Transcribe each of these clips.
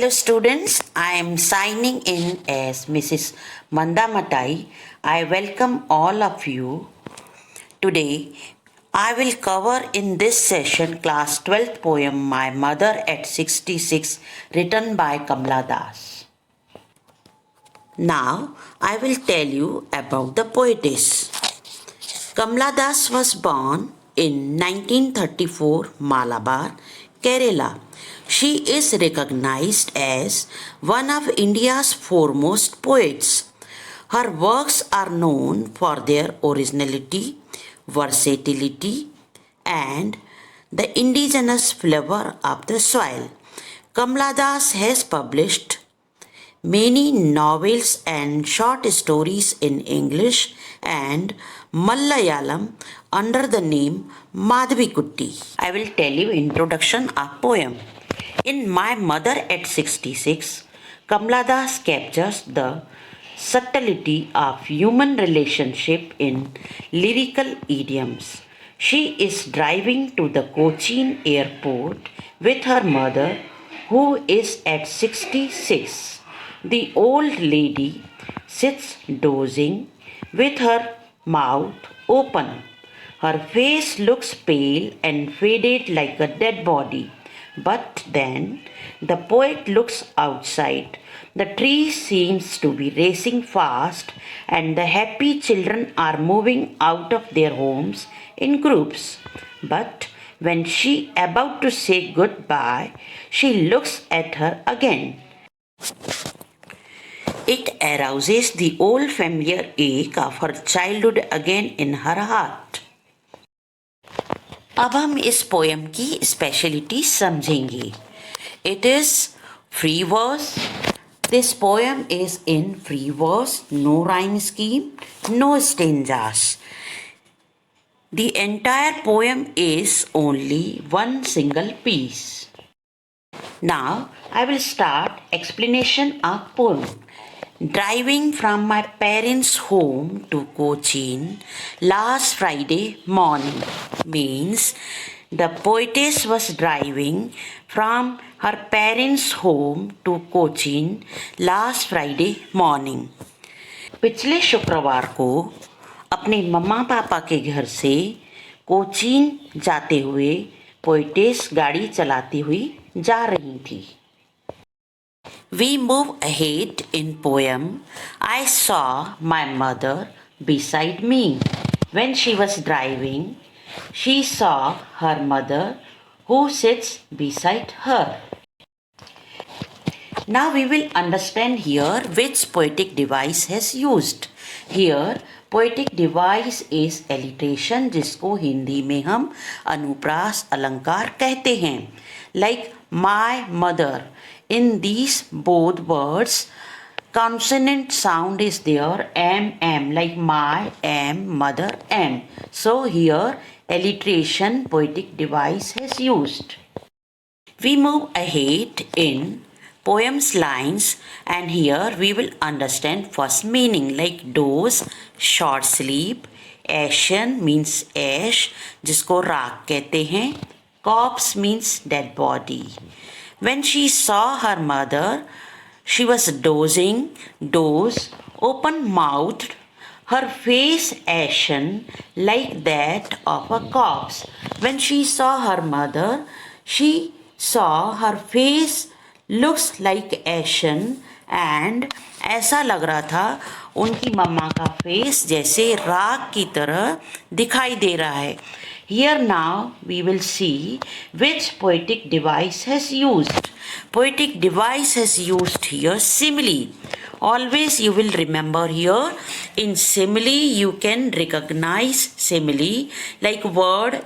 Hello students, I am signing in as Mrs. Manda Matai. I welcome all of you. Today, I will cover in this session class 12th poem My Mother at 66 written by Kamla Das. Now, I will tell you about the poetess. Kamla Das was born in 1934 Malabar, Kerala. She is recognized as one of India's foremost poets. Her works are known for their originality, versatility, and the indigenous flavor of the soil. Kamla Das has published many novels and short stories in English and Malayalam under the name Madhavikutty. I will tell you introduction of poem. In My Mother at 66, Kamla Das captures the subtlety of human relationship in lyrical idioms. She is driving to the Cochin airport with her mother, who is at 66. The old lady sits dozing with her mouth open. Her face looks pale and faded like a dead body. But then the poet looks outside. The tree seems to be racing fast, and the happy children are moving out of their homes in groups. But when she about to say goodbye, she looks at her again. It arouses the old familiar ache of her childhood again in her heart. अब हम इस poem की speciality समझेंगे. It is free verse. This poem is in free verse, no rhyme scheme, no stanzas. The entire poem is only one single piece. Now I will start explanation of poem. Driving from my parents' home to Cochin last Friday morning means the poetess was driving from her parents' home to Cochin last Friday morning. पिछले शुक्रवार को अपने मम्मा पापा के घर से कोचीन जाते हुए पोएटेस गाड़ी चलाती हुई जा रही थी. We move ahead in poem. I saw my mother beside me. When she was driving, she saw her mother who sits beside her. Now we will understand here which poetic device has used. Here poetic device is alliteration, जिसको हिंदी में हम अनुप्रास अलंकार कहते हैं. Like my mother. In these both words, consonant sound is there, am, like my, am, mother, am. So here, alliteration poetic device has used. We move ahead in poem's lines, and here we will understand first meaning, like doze, short sleep, ashen means ash, जिसको राख कहते हैं, corpse means dead body. When she saw her mother, she was dozing, doze, open-mouthed, her face ashen like that of a corpse. When she saw her mother, she saw her face looks like ashen and ऐसा लग रहा था उनकी मम्मा का face जैसे राख की तरह दिखाई दे रहा है. Here now we will see which poetic device has used. Poetic device has used here simile. Always you will remember here in simile you can recognize simile like word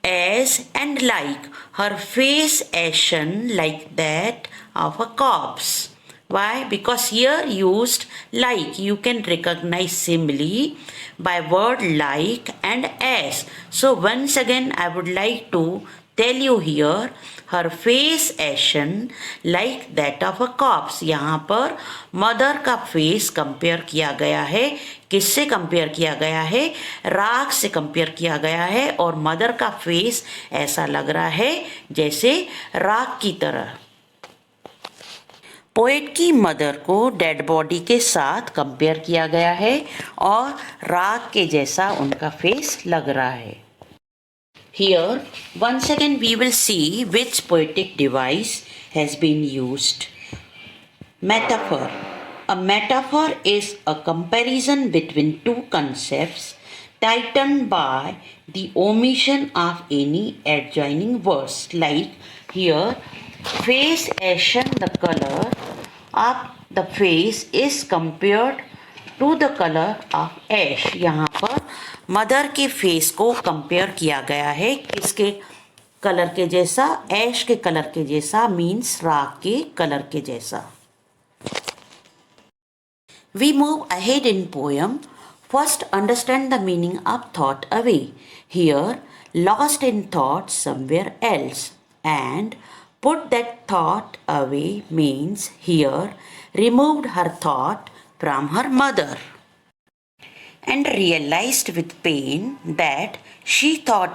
as and like. Her face ashen like that of a corpse. Why? Because here used like. You can recognize simile by word like and as. So once again I would like to tell you here her face ashen like that of a corpse. यहाँ पर mother का face compare किया गया है. किससे compare किया गया है? राख से कंपेयर किया गया है. और मदर का फेस ऐसा लग रहा है जैसे राख की तरह. पोएट की मदर को डेड बॉडी के साथ कंपेयर किया गया है और राख के जैसा उनका फेस लग रहा है. Here, once again we will see which poetic device has been used. Metaphor. A metaphor is a comparison between two concepts tightened by the omission of any adjoining words. Like here, face ashen the color of the face is compared to the colour of ash. यहाँ पर mother के face को compare किया गया है किसके colour के जैसा, ऐश के कलर के जैसा, मीन्स राख के कलर के जैसा. We move ahead in poem. First understand the meaning of thought away. Here lost in thought somewhere else and put that thought away means here removed her thought from her mother and realized with pain that she thought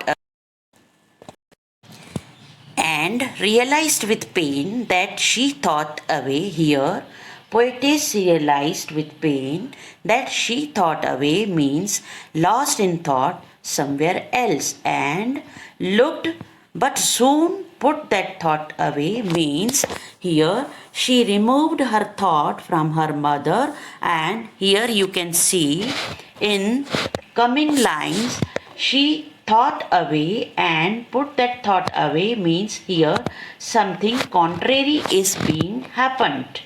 away. Here poetess realized with pain that she thought away means lost in thought somewhere else and looked but soon put that thought away means here she removed her thought from her mother. And here you can see in coming lines she thought away and put that thought away means here something contrary is being happened.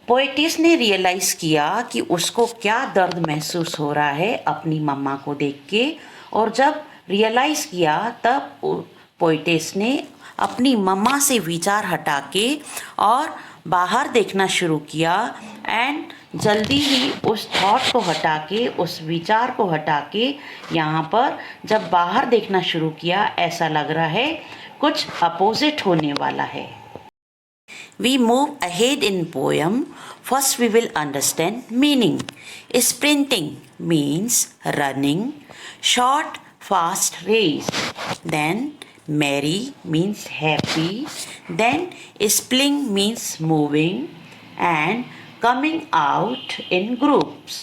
Poet's ने realise किया कि उसको क्या दर्द महसूस हो रहा है अपनी मम्मा को देख के, और जब रियलाइज़ किया तब पोएटिस ने अपनी मम्मा से विचार हटा के और बाहर देखना शुरू किया. एंड जल्दी ही उस थॉट को हटा के, उस विचार को हटा के यहाँ पर जब बाहर देखना शुरू किया ऐसा लग रहा है कुछ अपोजिट होने वाला है. We move ahead in poem. First we will understand meaning. Sprinting means running, short fast race. Then merry means happy. Then spling means moving and coming out in groups.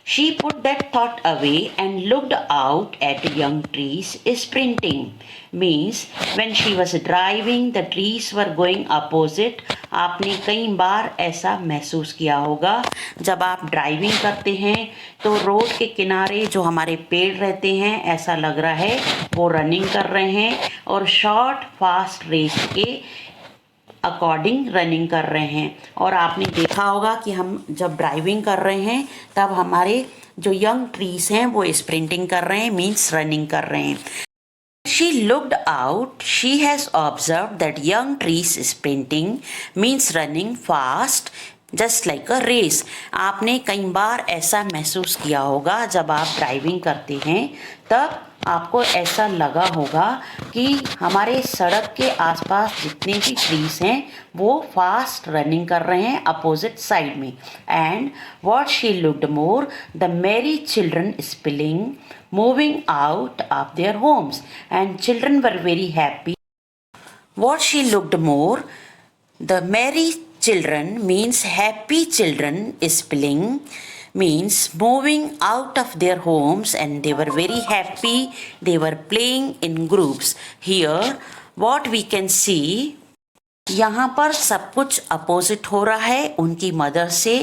She put that thought away and looked out at young trees. Sprinting means when she was driving the trees were going opposite. आपने कई बार ऐसा महसूस किया होगा जब आप driving करते हैं तो रोड के किनारे जो हमारे पेड़ रहते हैं ऐसा लग रहा है वो रनिंग कर रहे हैं और शॉर्ट फास्ट रेस के अकॉर्डिंग रनिंग कर रहे हैं. और आपने देखा होगा कि हम जब ड्राइविंग कर रहे हैं तब हमारे जो यंग ट्रीज हैं वो स्प्रिंटिंग कर रहे हैं, मीन्स रनिंग कर रहे हैं. She looked out. She has observed that young trees sprinting means running fast just like a race. आपने कई बार ऐसा महसूस किया होगा जब आप ड्राइविंग करते हैं तब आपको ऐसा लगा होगा कि हमारे सड़क के आसपास जितने भी ट्रीज हैं वो फास्ट रनिंग कर रहे हैं अपोजिट साइड में. And what she looked more the merry children spilling moving out of their homes and children were very happy. What she looked more, the merry children means happy children spilling means moving out of their homes and they were very happy. They were playing in groups. Here what we can see, यहाँ पर सब कुछ opposite हो रहा है उनकी mother से.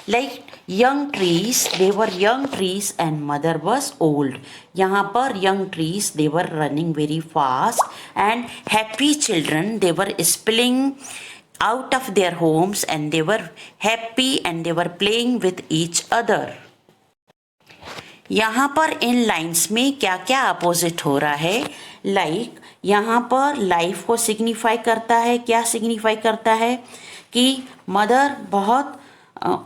Like young trees, they were young trees and mother was old. यहाँ पर young trees, they were running very fast and happy children, they were spilling out of their homes and they were happy and they were playing with each other. यहाँ पर इन lines में क्या क्या opposite हो रहा है. लाइक यहाँ पर लाइफ को सिग्निफाई करता है. क्या सिग्निफाई करता है कि मदर बहुत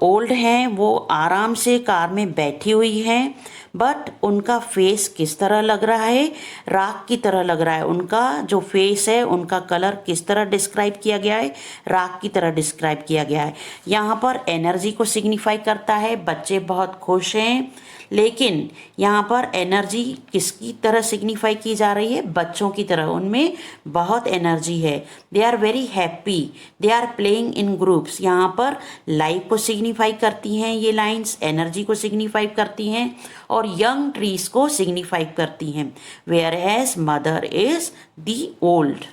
ओल्ड हैं, वो आराम से कार में बैठी हुई हैं, बट उनका फेस किस तरह लग रहा है, राख की तरह लग रहा है। उनका जो फेस है, उनका कलर किस तरह डिस्क्राइब किया गया है, राख की तरह डिस्क्राइब किया गया है। यहाँ पर एनर्जी को सिग्निफाई करता है, बच्चे बहुत खुश हैं, लेकिन यहाँ पर एनर्जी किसकी तरह सिग्निफाई की जा रही है, बच्चों की तरह। उनमें बहुत एनर्जी है, they are very happy, they are playing in groups. यहाँ पर लाइफ को सिग्निफाई करती हैं ये लाइंस, एनर्जी को सिग्निफाई करती हैं और यंग ट्रीज को सिग्निफाई करती हैं। Whereas mother is the old.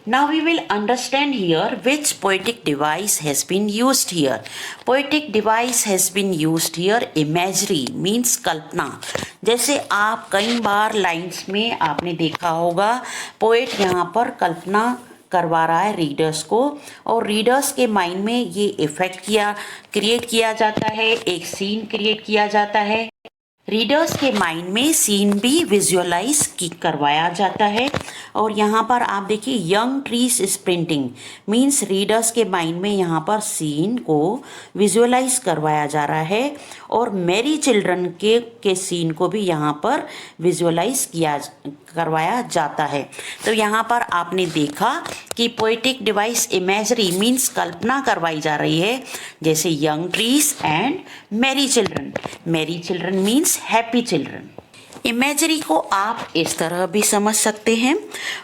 Now we will understand here which poetic device has been used here. Poetic device has been used here. Imagery means कल्पना। जैसे आप कई बार लाइन्स में आपने देखा होगा, पोएट यहाँ पर कल्पना करवा रहा है रीडर्स को, और रीडर्स के माइंड में ये इफेक्ट क्रिएट किया जाता है, एक सीन क्रिएट किया जाता है। रीडर्स के माइंड में सीन भी विजुअलाइज करवाया जाता है। और यहाँ पर आप देखिए, young trees sprinting means readers के माइंड में यहाँ पर सीन को विजुअलाइज करवाया जा रहा है, और मैरी चिल्ड्रन के सीन को भी यहाँ पर विजुअलाइज करवाया जाता है। तो यहाँ पर आपने देखा कि पोएटिक डिवाइस इमेजरी मीन्स कल्पना करवाई जा रही है, जैसे young trees and Mary children. Mary children means happy children. Imagery को आप इस तरह भी समझ सकते हैं,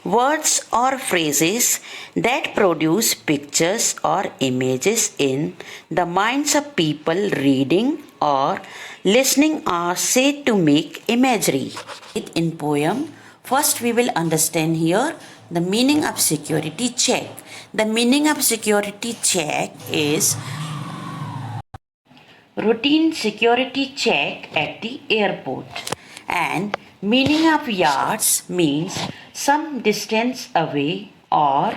वर्ड्स और फ्रेजेस दैट प्रोड्यूस पिक्चर्स और images in the minds of people reading और listening are said to make imagery. In poem, first we will understand here the meaning of security check. The meaning of security check is routine security check at the airport. And meaning of yards means some distance away or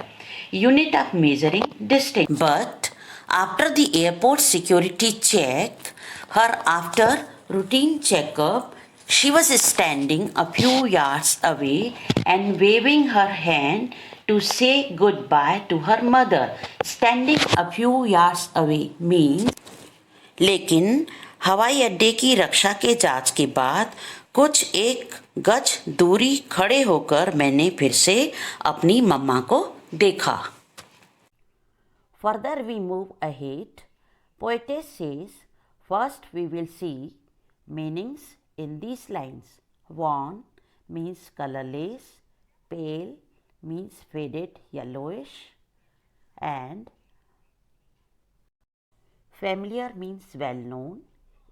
unit of measuring distance. But after the airport security check, her after routine checkup, she was standing a few yards away and waving her hand to say goodbye to her mother. Standing a few yards away means, लेकिन हवाई अड्डे की रक्षा के जांच के बाद कुछ एक गज दूरी खड़े होकर मैंने फिर से अपनी मम्मा को देखा। Further we move ahead, poetess says, first we will see meanings in these lines. wan means colorless, pale means faded yellowish, and familiar means well known,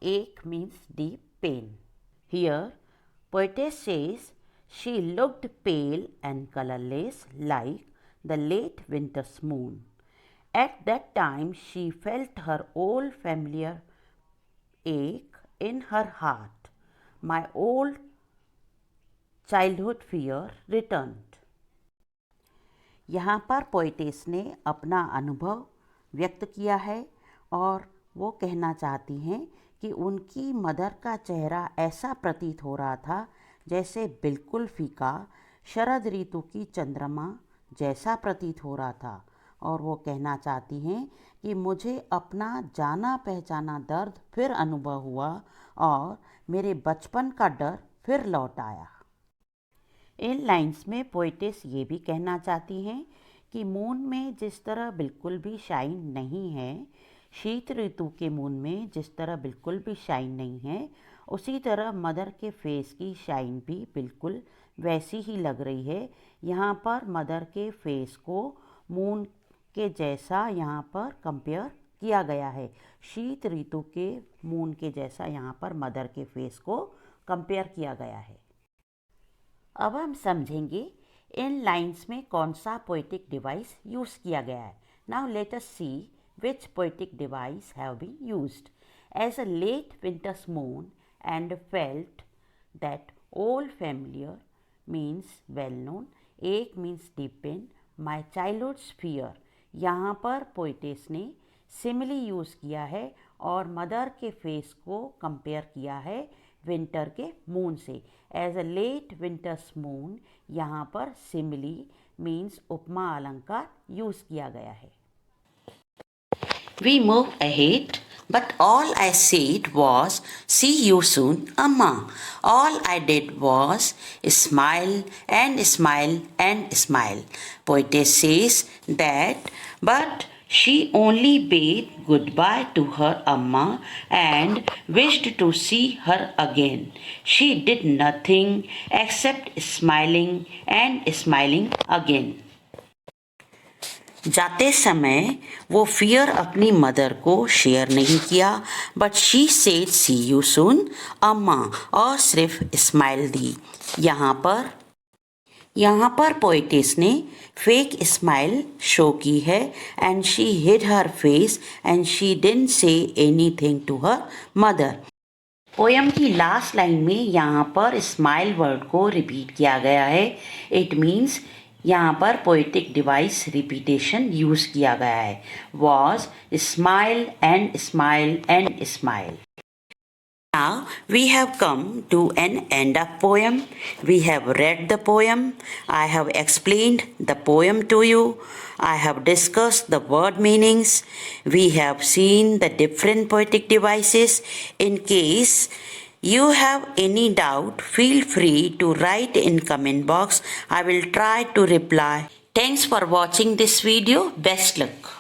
ache means deep pain. Here, poetess says she looked pale and colorless like the late winter's moon. At that time, she felt her old familiar ache in her heart. My old childhood fear returned. यहाँ पर poetess ने अपना अनुभव व्यक्त किया है और वो कहना चाहती हैं कि उनकी मदर का चेहरा ऐसा प्रतीत हो रहा था जैसे बिल्कुल फीका शरद ऋतु की चंद्रमा जैसा प्रतीत हो रहा था। और वो कहना चाहती हैं कि मुझे अपना जाना पहचाना दर्द फिर अनुभव हुआ और मेरे बचपन का डर फिर लौट आया। इन लाइंस में पोएटेस ये भी कहना चाहती हैं कि मून में जिस तरह बिल्कुल भी शाइन नहीं है, शीत ऋतु के मून में जिस तरह बिल्कुल भी शाइन नहीं है, उसी तरह मदर के फेस की शाइन भी बिल्कुल वैसी ही लग रही है। यहाँ पर मदर के फेस को मून के जैसा यहाँ पर कंपेयर किया गया है। शीत ऋतु के मून के जैसा यहाँ पर मदर के फेस को कंपेयर किया गया है। अब हम समझेंगे इन लाइंस में कौन सा पोएटिक डिवाइस यूज़ किया गया है। Now let us see which poetic device have been used. As a late winter's moon and felt that old familiar means well known, ache means deep pain, my childhood's fear. यहाँ पर poetess ने simile use किया है और mother के face को compare किया है विंटर के मून से। As a late winter's moon, यहाँ पर सिमिली मीन्स उपमा अलंकार यूज़ किया गया है। We moved ahead, but all I said was, "See you soon, Amma." All I did was smile and smile and smile. Poetess says that, but she only bade goodbye to her Amma and wished to see her again. She did nothing except smiling and smiling again. जाते समय वो fear अपनी mother को share नहीं किया, but she said see you soon amma, और सिर्फ smile दी। यहाँ पर पोइटिस ने फेक स्माइल शो की है, and she hid her face and she didn't say anything to her mother. Poem की लास्ट लाइन में यहाँ पर स्माइल वर्ड को रिपीट किया गया है। इट मीन्स यहाँ पर पोएटिक डिवाइस रिपीटेशन यूज किया गया है। Was, smile and smile and smile. Now we have come to an end of poem. We have read the poem. I have explained the poem to you. I have discussed the word meanings. We have seen the different poetic devices. In case you have any doubt, feel free to write in comment box. I will try to reply. Thanks for watching this video. Best luck.